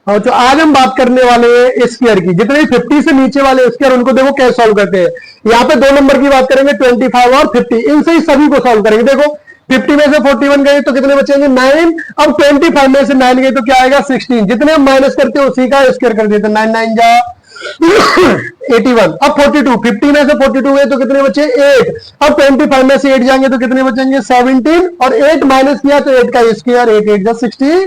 और तो आज हम बात करने वाले हैं स्क्वायर की। जितने 50 से नीचे वाले स्क्वायर उनको देखो कैसे सॉल्व करते हैं। यहाँ पे 2 नंबर की बात करेंगे 25 और 50, इनसे ही सभी को सॉल्व करेंगे। देखो 50 में से 41 गए तो कितने बचेंगे 9। अब 25 में से 9 गए तो क्या आएगा 16। जितने हम माइनस करते हैं उसी का स्क्वायर कर देते हैं। 9 9 जा 81। अब 42, 50 में से 42 गए तो कितने बचे 8। अब 25 में से 8 जाएंगे तो कितने बचेंगे 17 और 8 माइनस किया तो 8 का स्क्वायर 8 8 जा 64।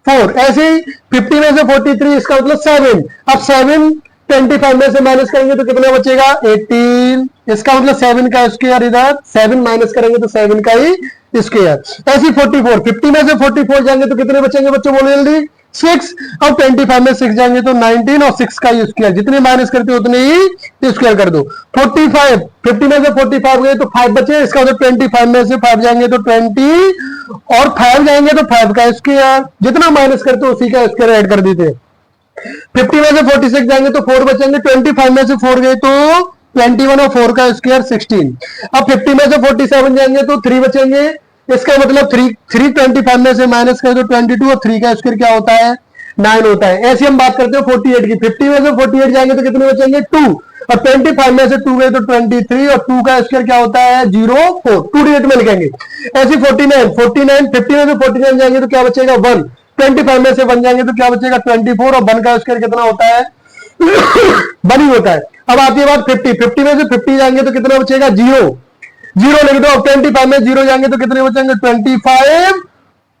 ऐसे ही 50 में से 43 इसका मतलब 7। अब 7 25 में से माइनस करेंगे तो कितना बचेगा 18। इसका मतलब 7 का स्क्वायर, इधर 7 माइनस करेंगे तो 7 का ही स्क्वायर। ऐसे 44, 50 में से 44 जाएंगे तो कितने बचेंगे बच्चों बोलो जल्दी 6। अब 25 में 6 जाएंगे तो 19 और 6 का ही स्क्वायर। जितने माइनस करते उतने ही स्क्वायर कर दो। 45, 50 में से 45 गए तो 5 बचे। इसका मतलब 25 में से 5 जाएंगे तो 20 और 5 जाएंगे तो 5 का स्क्वायर। जितना माइनस करते उसी का स्क्वायर ऐड कर देते। 50 में से 46 जाएंगे तो 4 बचेंगे। 25 में से 4 गए तो 21 और 4 का स्क्वायर 16। अब 50 में से 47 जाएंगे तो 3 बचेंगे। इसका मतलब 3 25 में से माइनस करें तो 22 और 3 का स्क्वायर क्या होता है 9 होता है। ऐसे हम बात करते हैं 48 की। 50 में से 48 जाएंगे तो कितने बचेंगे 2 और 25 में से 2 गए तो 23 और 2 का स्क्वायर क्या होता है 0 4। 2 डिजिट में लिखेंगे। ऐसे 49, 50 में से 49 जाएंगे तो क्या बचेगा 1। 25 में से 1 जाएंगे तो क्या बचेगा 24 और 1 का स्क्वायर कितना होता है 1 ही होता है। अब आती है बात 50 में से 50 जाएंगे तो कितना बचेगा 0 लिख दो। अब 25 में 0 जाएंगे तो कितने बचेंगे 25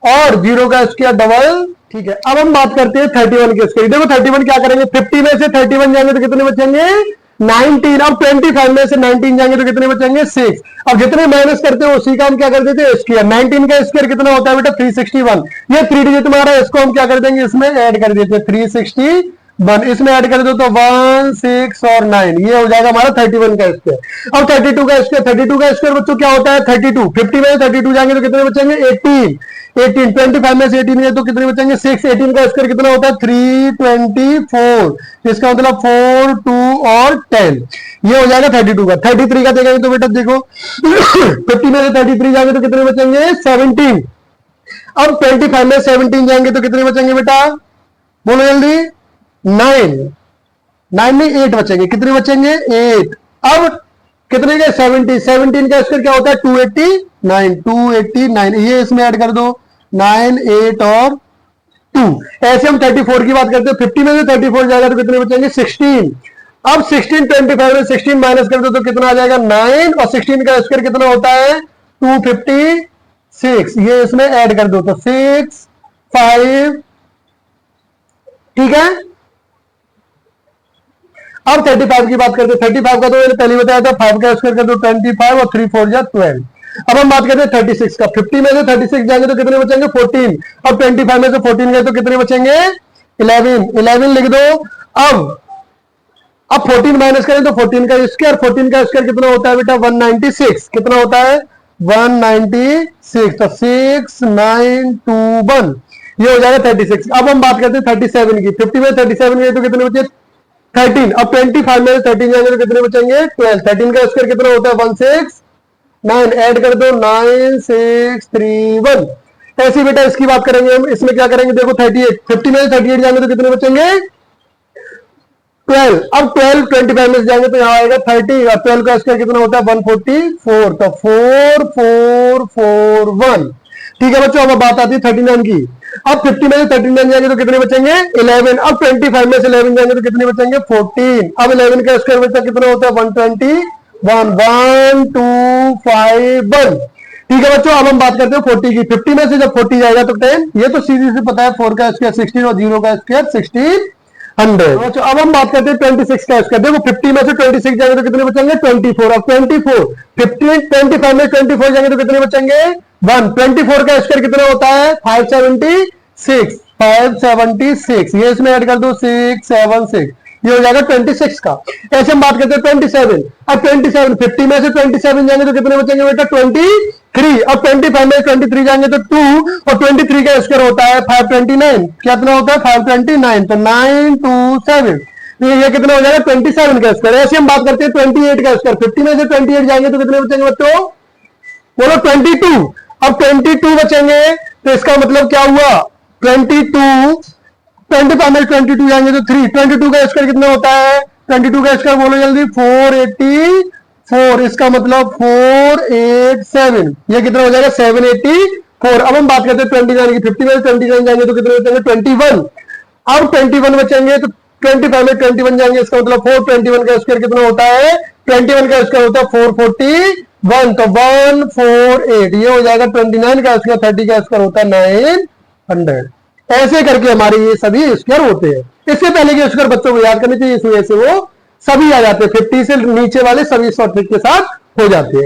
और 0 का स्क्वायर डबल। ठीक है, अब हम बात करते हैं 31 के स्क्वायर। देखो 31 क्या करेंगे 50 में से 31 जाएंगे तो कितने बचेंगे 19। अब 25 में से 19 जाएंगे तो कितने बचेंगे 6। अब जितने माइनस करते हैं उसी का हम क्या कर देते हैं स्क्वायर। 19 का स्क्वायर कितना होता है बेटा 361। ये 3 डिजिट में आ रहा है, इसको हम क्या कर देंगे इसमें ऐड कर देते हैं 361। इसमें ऐड कर दो तो 1 6 और 9, ये हो जाएगा हमारा 31 का स्क्वायर। अब 32 का स्क्वायर, 32 का स्क्वायर बच्चों क्या होता है 32। 50 में 32 जाएंगे तो कितने बचेंगे 18। 25 में से 18 गए तो कितने बचेंगे 6। 18 का स्क्वायर कितना होता है 324। इसका मतलब 4 2 और 10, ये हो जाएगा 32 का। 33 का देखेंगे तो बेटा देखो 50 में से 33 जाएंगे तो कितने बचेंगे 17। अब 25 में 17 जाएंगे तो कितने बचेंगे बेटा बोलो जल्दी 9 में 8 बचेंगे। कितने बचेंगे 8। अब कितने के 17 का स्क्वायर क्या होता है 289। ये इसमें ऐड कर दो 9 8 और 2। ऐसे हम 34 की बात करते हैं। 50 में से 34 जाएगा तो कितने बचेंगे 16। अब 16 25 में 16 माइनस कर दो तो कितना आ जाएगा 9 और 16 का स्क्वायर कितना होता है 256। ये इसमें ऐड कर दो तो 6 5। ठीक है, अब 35 की बात करते हैं। 35 का तो मैंने पहले बताया था 5 का स्क्वायर कर दो 25 और 3 4 जा 12। अब हम बात करते हैं 36 का। 50 में से 36 जाएंगे तो कितने बचेंगे 14। अब 25 में से 14 गए तो कितने बचेंगे 11 लिख दो। अब 14 माइनस करें तो 14 का स्क्वायर, 14 का स्क्वायर कितना होता है बेटा 196। कितना होता है 196 तो 6 9 2 1, ये हो जाएगा 36। अब हम बात करते हैं 37 की। 50 में 37 गए तो कितने बचे 13। अब 25 में 13 जाएंगे तो कितने बचेंगे 12। 13 का स्क्वायर कितना होता है 169। ऐड कर दो 9 6 3 1। ऐसी बेटा इसकी बात करेंगे हम। इसमें क्या करेंगे देखो 38। 50 में 38 जाएंगे तो कितने बचेंगे 12। अब 12 25 में जाएंगे तो यहाँ आएगा 30 और 12 का स्क्वायर कितना होता है 144 तो 4 4 4 1। ठीक है बच्चों, अब बात आती है 39 की। अब 50 में से 39 जाएंगे तो कितने बचेंगे 11। अब 25 में से 11 जाएंगे तो कितने बचेंगे 14। अब 11 का स्क्वायर बच्चा कितना होता है 121 1 2 5 1। ठीक है बच्चों, अब हम बात करते हैं 40 की। 50 में से जब 40 जाएगा तो 10, ये तो सीधी से पता है 4 का स्क्वायर 16 और 0 का स्क्वायर 1600। अब हम बात करते हैं 26 का स्क्वायर। देखो 50 में से 26 जाएंगे तो कितने बचेंगे 24। अब 24 25 में 24 जाएंगे तो कितने बचेंगे 1। 24 का स्क्वायर कितना होता है 576 576। ये इसमें ऐड कर दो 676, ये हो जाएगा 26 का। ऐसे हम बात करते हैं 27। अब 27 50 में से 27 जाएंगे तो कितने बचेंगे बेटा 23। अब 25 में 23 जाएंगे तो 2 और 23 का स्क्वायर होता है 529। कितना होता है 529 तो 927। ये कितना हो जाएगा 27 का स्क्वायर। ऐसे हम बात करते हैं 28 का स्क्वायर। 50 में से 28 जाएंगे तो कितने बचेंगे बच्चों बोलो 22। अब 22 बचेंगे तो इसका मतलब क्या हुआ 22 25 में 22 जाएंगे तो 3, 22 का स्क्वायर कितना होता है, 22 का स्क्वायर बोलो जल्दी, 484, इसका मतलब 487, ये कितना हो जाएगा 784। अब हम बात करते हैं 29 की, 50 में 29 जाएंगे तो कितने बचेंगे 21, अब 21 बचेंगे तो 25 में 21 जाएंगे, इसका मतलब 421 का स्क्वायर कितना होता है, 21 का स्क्वायर होता है 441, तो 148, ये हो जाएगा 29 का स्क्वायर, 30 का स्क्वायर होता है 900। ऐसे करके हमारे ये सभी स्क्वायर होते हैं। इससे पहले के स्क्वायर बच्चों को याद करने चाहिए, इस वजह से वो सभी आ जाते हैं, 50 से नीचे वाले सभी शॉर्ट ट्रिक के साथ हो जाते हैं।